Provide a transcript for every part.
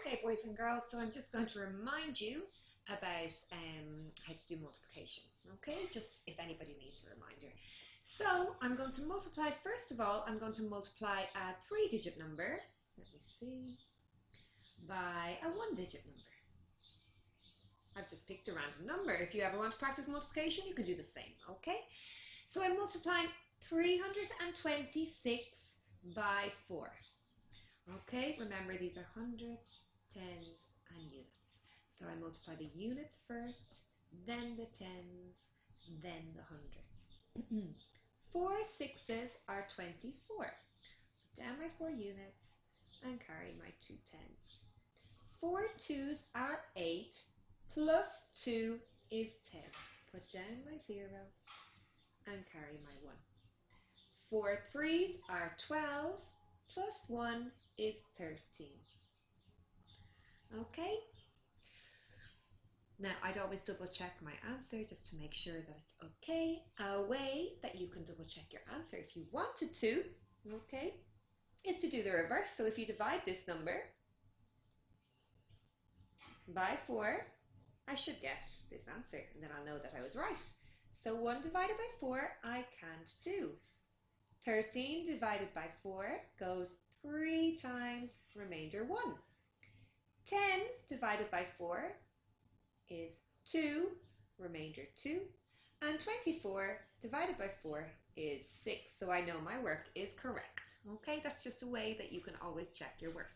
Okay, boys and girls, so I'm just going to remind you about how to do multiplication, okay, just if anybody needs a reminder. So I'm going to multiply, first of all, I'm going to multiply a 3-digit number, let me see, by a 1-digit number. I've just picked a random number. If you ever want to practice multiplication, you can do the same, okay? So I'm multiplying 326 by 4. Okay, remember these are hundreds, tens, and units. So I multiply the units first, then the tens, then the hundreds. 4 sixes are 24. Put down my 4 units and carry my 2 tens. 4 twos are 8, plus 2 is 10. Put down my 0 and carry my 1. 4 threes are 12, plus 1 is 13. Okay? Now, I'd always double check my answer just to make sure that it's okay. A way that you can double check your answer if you wanted to, okay, is to do the reverse. So if you divide this number by 4, I should get this answer, and then I'll know that I was right. So 1 divided by 4, I can't do. 13 divided by 4 goes 3 times, remainder 1. 10 divided by 4 is 2, remainder 2. And 24 divided by 4 is 6. So I know my work is correct. Okay, that's just a way that you can always check your work.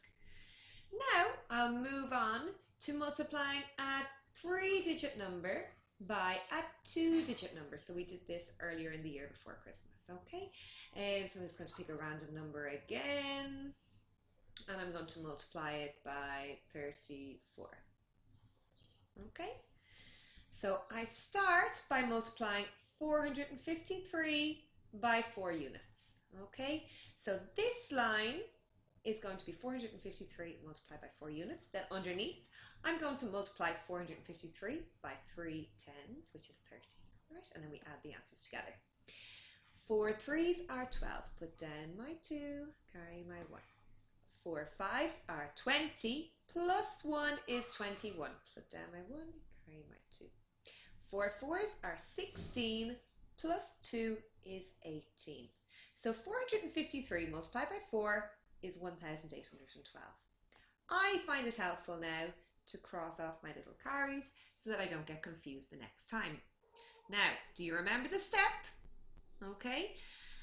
Now I'll move on to multiplying a 3-digit number by a 2-digit number. So we did this earlier in the year before Christmas, okay? So I'm just going to pick a random number again, and I'm going to multiply it by 34. Okay? So I start by multiplying 453 by 4 units. Okay? So this line is going to be 453 multiplied by 4 units. Then underneath, I'm going to multiply 453 by 3 tens, which is 30. Right? And then we add the answers together. 4 threes are 12. Put down my 2, carry my 1. 4 fives are 20, plus 1 is 21. Put down my 1, carry my 2. 4 fours are 16, plus 2 is 18. So 453 multiplied by 4 is 1,812. I find it helpful now to cross off my little carries so that I don't get confused the next time. Now, do you remember the step? Okay.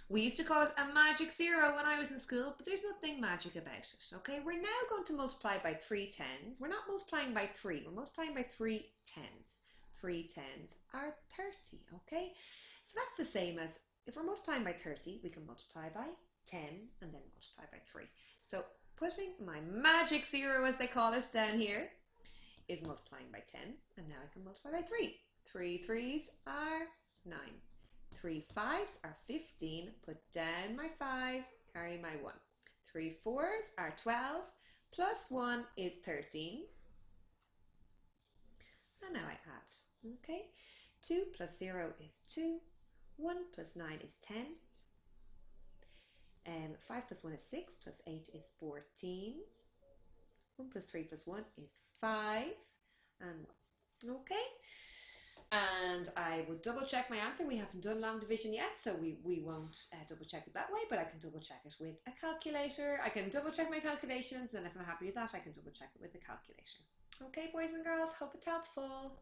We used to call it a magic 0 when I was in school, but there's nothing magic about it. Okay, we're now going to multiply by 3 tens. We're not multiplying by 3, we're multiplying by 3 tens. 3 tens are 30, okay? So that's the same as, if we're multiplying by 30, we can multiply by 10 and then multiply by 3. So putting my magic 0, as they call it, down here is multiplying by 10, and now I can multiply by 3. 3 threes are 9. 3 fives are 15, put down my 5, carry my 1. 3 fours are 12, plus 1 is 13. And now I add, okay? 2 plus 0 is 2, 1 plus 9 is 10, 5 plus 1 is 6, plus 8 is 14, 1 plus 3 plus 1 is 5, and 1. Okay? And I would double check my answer. We haven't done long division yet, so we won't double check it that way, but I can double check it with a calculator. I can double check my calculations, and if I'm happy with that, I can double check it with the calculator. Okay, boys and girls, hope it's helpful.